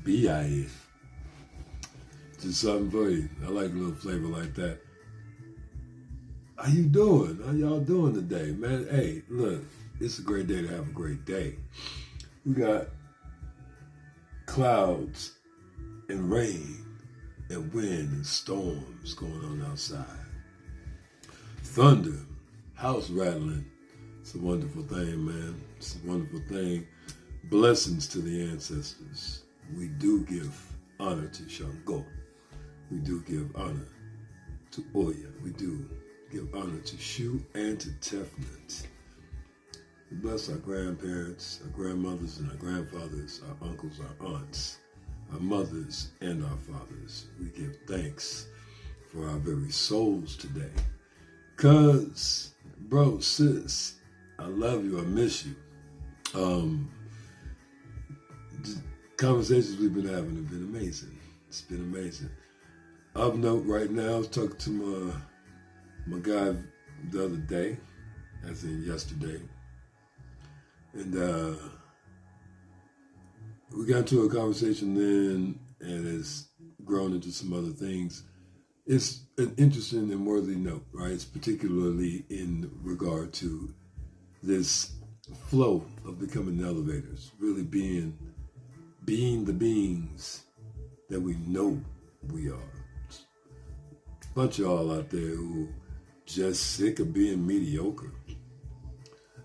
B-I-N. Just something for you. I like a little flavor like that. How you doing? How y'all doing today, man? Hey, look, it's a great day to have a great day. We got clouds and rain and wind and storms going on outside. Thunder, house rattling. It's a wonderful thing, man. It's a wonderful thing. Blessings to the ancestors. We do give honor to Shango. We do give honor to Oya. We do give honor to Shu and to Tefnut. We bless our grandparents, our grandmothers, and our grandfathers, our uncles, our aunts, our mothers, and our fathers. We give thanks for our very souls today. Cuz, bro, sis, I love you. I miss you. The conversations we've been having have been amazing. It's been amazing. Of note right now, I was talking to my guy the other day, as in yesterday, and we got into a conversation then, and it's grown into some other things. It's an interesting and worthy note, right? It's particularly in regard to this flow of becoming elevators, really being the beings that we know we are. A bunch of y'all out there who just sick of being mediocre.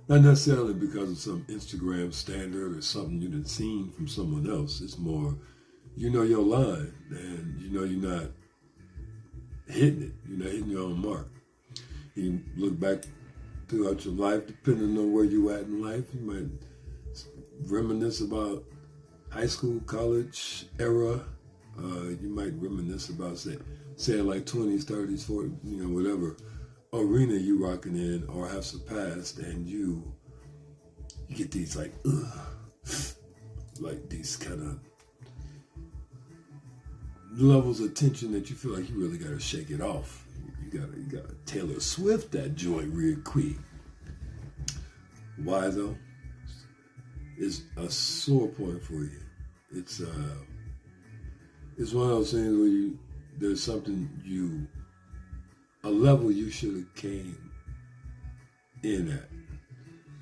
Not necessarily because of some Instagram standard or something you done seen from someone else. It's more, you know your line, and you know you're not hitting it. You're not hitting your own mark. You look back throughout your life, depending on where you at in life, you might reminisce about high school, college era. You might reminisce about, say like 20s, 30s, 40s, whatever arena you rocking in or have surpassed, and you get these like these kind of levels of tension that you feel like you really got to shake it off. You gotta Taylor Swift that joint real quick. Why though? It's a sore point for you. It's one of those things where there's something a level you should have came in at,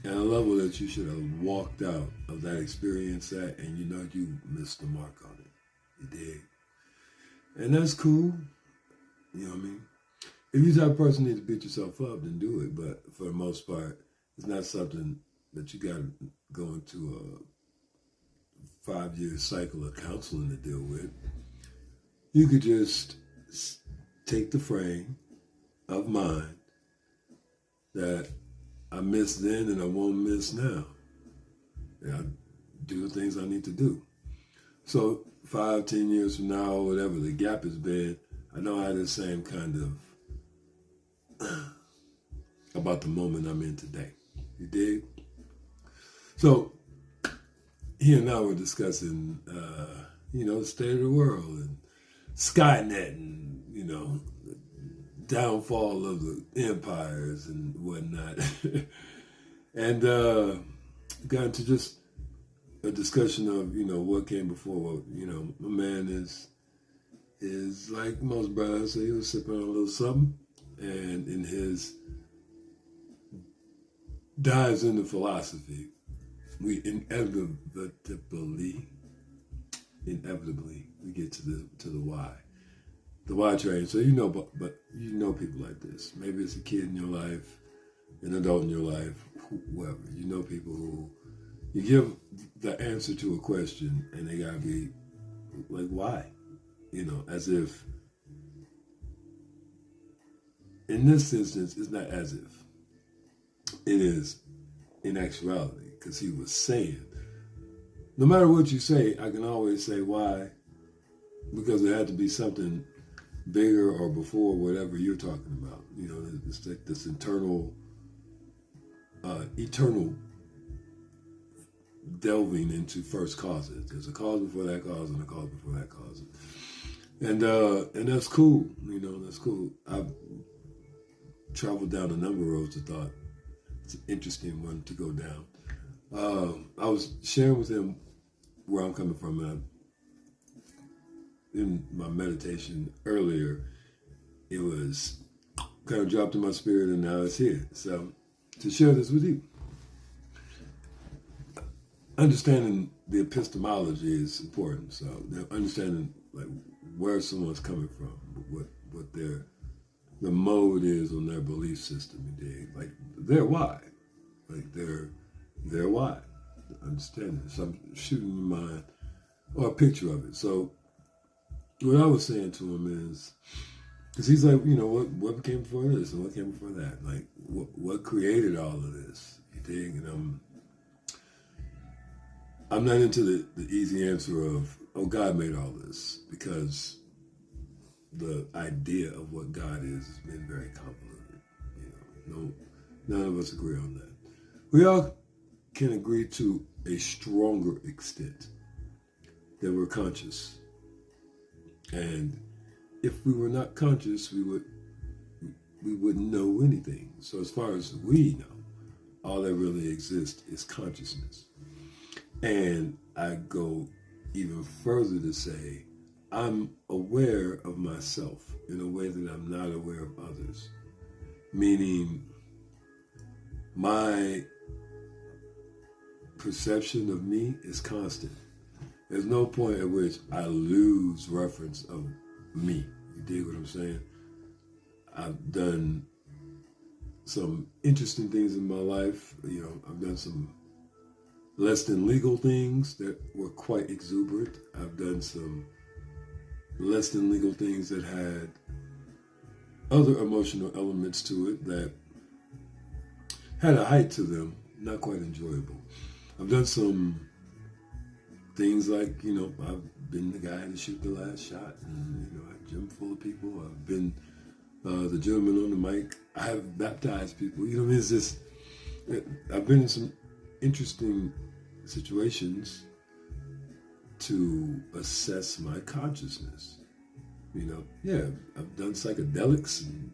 and a level that you should have walked out of that experience at, and you missed the mark on it. You did. And that's cool. You know what I mean? If you're the type of person who needs to beat yourself up, then do it. But for the most part, it's not something that you got to go into a 5-year cycle of counseling to deal with. You could just take the frame of mind that I missed then and I won't miss now. And I do the things I need to do. So 5, 10 years from now, whatever the gap has been, I know I had the same kind of about the moment I'm in today. You dig? So here now we're discussing, the state of the world and Skynet and, downfall of the empires and whatnot. And got into just a discussion of, what came before. My man is like most brothers, so he was sipping on a little something, and in his dives into philosophy, we inevitably we get to the why. The why train. So but you know people like this. Maybe it's a kid in your life, an adult in your life, whoever. You know people who you give the answer to a question and they gotta be like, why? As if in this instance, it's not as if. It is in actuality, because he was saying, no matter what you say, I can always say why, because it had to be something bigger or before whatever you're talking about. It's like this eternal delving into first causes. There's a cause before that cause and a cause before that cause. And that's cool. That's cool. I've traveled down a number of roads. I thought it's an interesting one to go down. I was sharing with him where I'm coming from, and in my meditation earlier, it was kind of dropped in my spirit, and now it's here. So to share this with you. Understanding the epistemology is important. So understanding like where someone's coming from, what the mode is on their belief system. You dig? Like their why, like their why. Understanding it. So I'm shooting in mind or a picture of it. So what I was saying to him is, because he's like, what came before this and what came before that? Like what created all of this? You dig? And I'm not into the easy answer of, oh, God made all this, because the idea of what God is has been very convoluted. None of us agree on that. We all can agree to a stronger extent that we're conscious. And if we were not conscious, we wouldn't know anything. So as far as we know, all that really exists is consciousness. And I go even further to say, I'm aware of myself in a way that I'm not aware of others. Meaning, my perception of me is constant. There's no point at which I lose reference of me. You dig what I'm saying? I've done some interesting things in my life. I've done some less than legal things that were quite exuberant. I've done some less than legal things that had other emotional elements to it that had a height to them, not quite enjoyable. I've done some things like, I've been the guy to shoot the last shot, and, a gym full of people. I've been the gentleman on the mic. I have baptized people. It's just, I've been in some interesting situations to assess my consciousness. I've done psychedelics and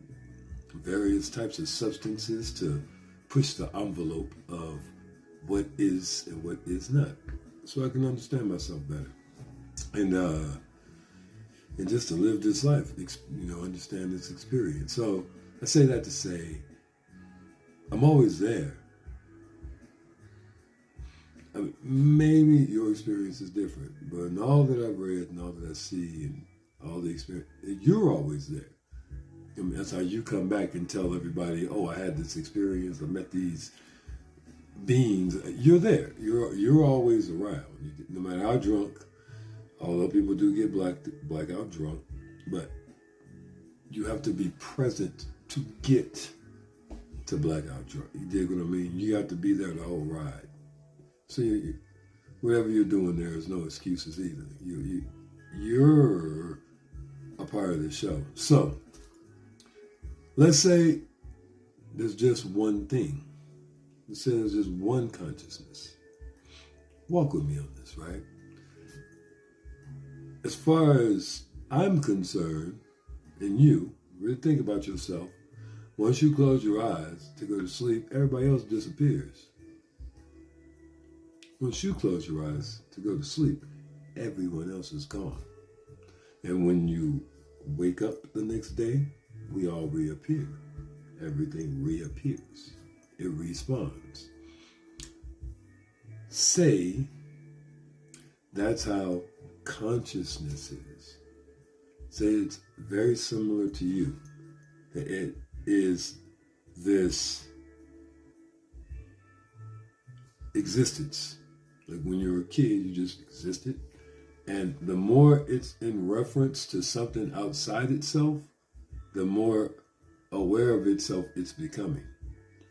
various types of substances to push the envelope of what is and what is not, so I can understand myself better, and just to live this life, understand this experience. So I say that to say, I'm always there. I mean, maybe your experience is different, but in all that I've read and all that I see and all the experience, you're always there. That's how you come back and tell everybody, oh, I had this experience, I met these beings. You're there. You're always around. No matter how drunk, although people do get blackout drunk, but you have to be present to get to blackout drunk. You dig what I mean? You have to be there the whole ride. So whatever you're doing, there is no excuses either. You're a part of the show. So let's say there's just one thing. Let's say there's just one consciousness. Walk with me on this, right? As far as I'm concerned, and you really think about yourself, once you close your eyes to go to sleep, everybody else disappears. Once you close your eyes to go to sleep, everyone else is gone. And when you wake up the next day, we all reappear. Everything reappears. It respawns. Say that's how consciousness is. Say it's very similar to you. It is this existence. Like when you were a kid, you just existed. And the more it's in reference to something outside itself, the more aware of itself it's becoming.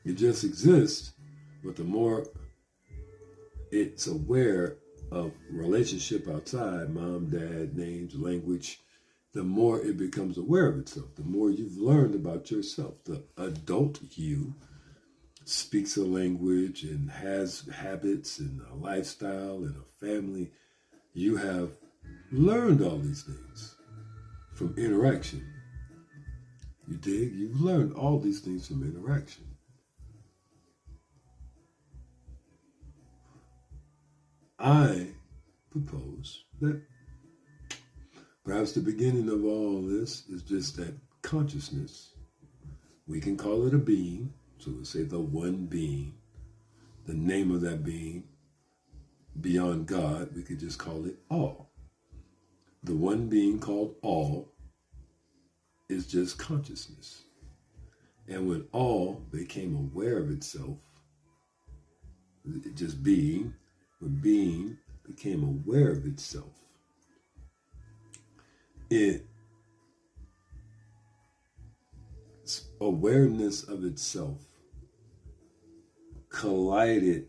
It just exists, but the more it's aware of relationship outside, mom, dad, names, language, the more it becomes aware of itself, the more you've learned about yourself. The adult you speaks a language and has habits and a lifestyle and a family. You have learned all these things from interaction. You dig? You've learned all these things from interaction. I propose that Perhaps the beginning of all this is just that consciousness. We can call it a being, so we'll say the one being. The name of that being, beyond God, we could just call it all. The one being called all is just consciousness. And when all became aware of itself, just being, when being became aware of itself, its awareness of itself collided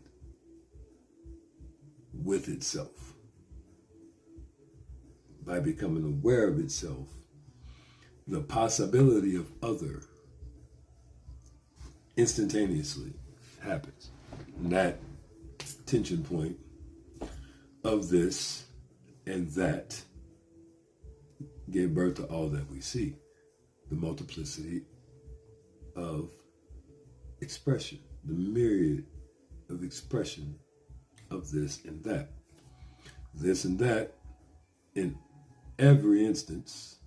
with itself. By becoming aware of itself, the possibility of other instantaneously happens. And that tension point of this and that gave birth to all that we see. The multiplicity of expression, the myriad of expression of this and that. This and that, in every instance,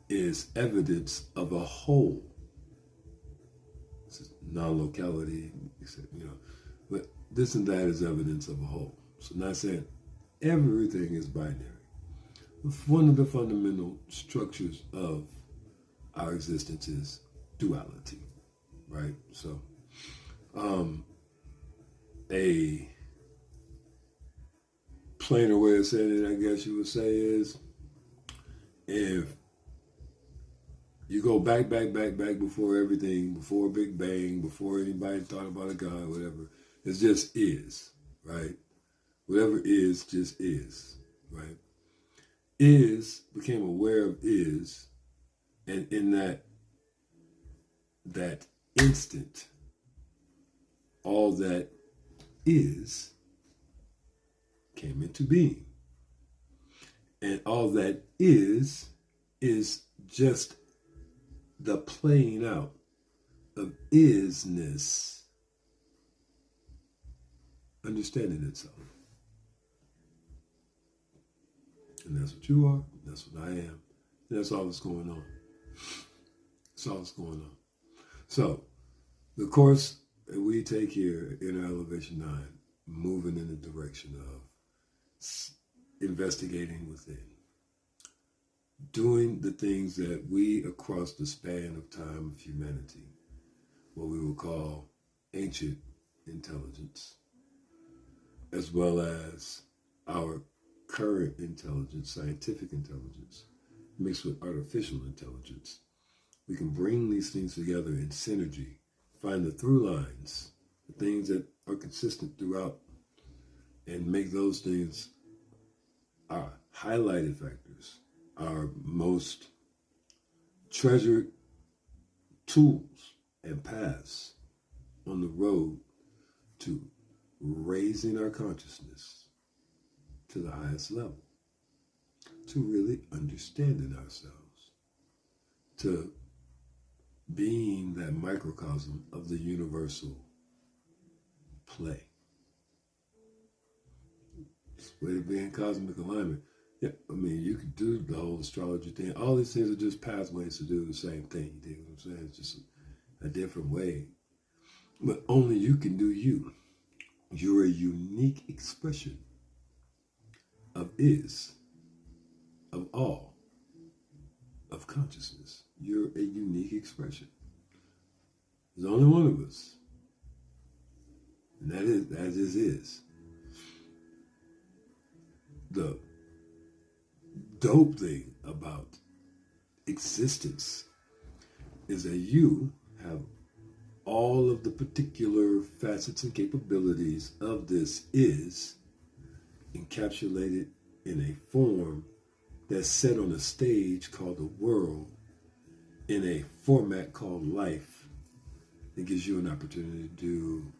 is evidence of a whole. This is non-locality, but this and that is evidence of a whole. So not saying everything is binary. One of the fundamental structures of our existence is duality, right? So, a plainer way of saying it, I guess you would say, is if you go back before everything, before Big Bang, before anybody thought about a God, whatever, it just is, right? Whatever is, just is, right? Is became aware of is, and in that instant, all that is came into being. And all that is just the playing out of isness understanding itself. And that's what you are, that's what I am, and that's all that's going on. That's all that's going on. So, the course that we take here in our Elevation 9, moving in the direction of investigating within, doing the things that we, across the span of time of humanity, what we will call ancient intelligence, as well as our current intelligence, scientific intelligence, mixed with artificial intelligence. We can bring these things together in synergy, find the through lines, the things that are consistent throughout, and make those things our highlighted factors, our most treasured tools and paths on the road to raising our consciousness to the highest level, to really understanding ourselves, to being that microcosm of the universal play. It's a way to be in cosmic alignment. Yeah, I mean, you could do the whole astrology thing. All these things are just pathways to do the same thing. You dig what I'm saying? It's just a different way. But only you can do you. You're a unique expression of is, of all, of consciousness. You're a unique expression. There's only one of us. And that just is. The dope thing about existence is that you have all of the particular facets and capabilities of this is encapsulated in a form that's set on a stage called the world, in a format called life, that gives you an opportunity to do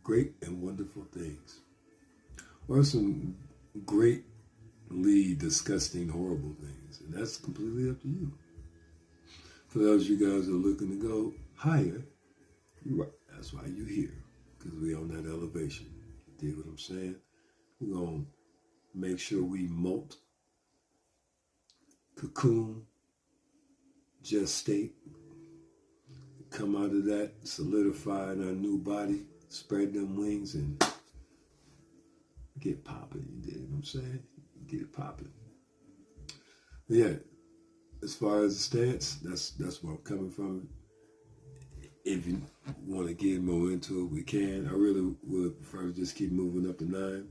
great and wonderful things, or some greatly disgusting, horrible things, and that's completely up to you. For those of you guys who are looking to go higher, you're right. That's why you're here, because we're on that elevation. You dig what I'm saying? We're going to make sure we molt cocoon, gestate, come out of that, solidify in our new body, spread them wings and get popping. You dig what I'm saying? Get it popping. Yeah, as far as the stance, that's where I'm coming from. If you want to get more into it, we can. I really would prefer to just keep moving up to 9.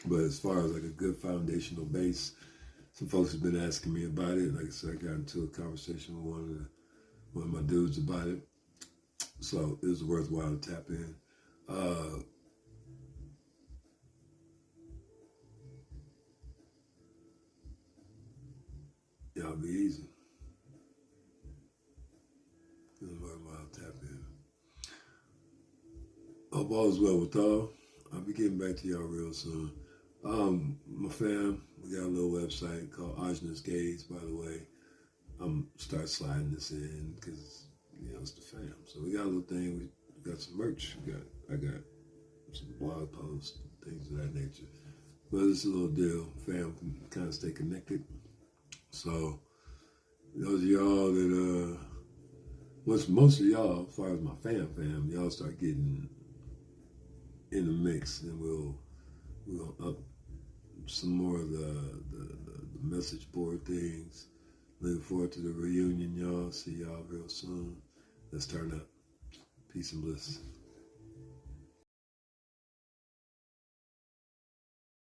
But as far as like a good foundational base, some folks have been asking me about it. Like I said, I got into a conversation with one of my dudes about it. So it was worthwhile to tap in. Y'all be easy. It was worthwhile to tap in. Hope all is well with all. I'll be getting back to y'all real soon. My fam, we got a little website called Ajna's Gaze, by the way. I'm start sliding this in because it's the fam. So we got a little thing. We got some merch. I got some blog posts, things of that nature. But it's a little deal. Fam can kind of stay connected. So those of y'all that most of y'all, as far as my fam, y'all start getting in the mix, and we'll up some more of the message board things. Looking forward to the reunion, y'all. See y'all real soon. Let's turn up. Peace and bliss.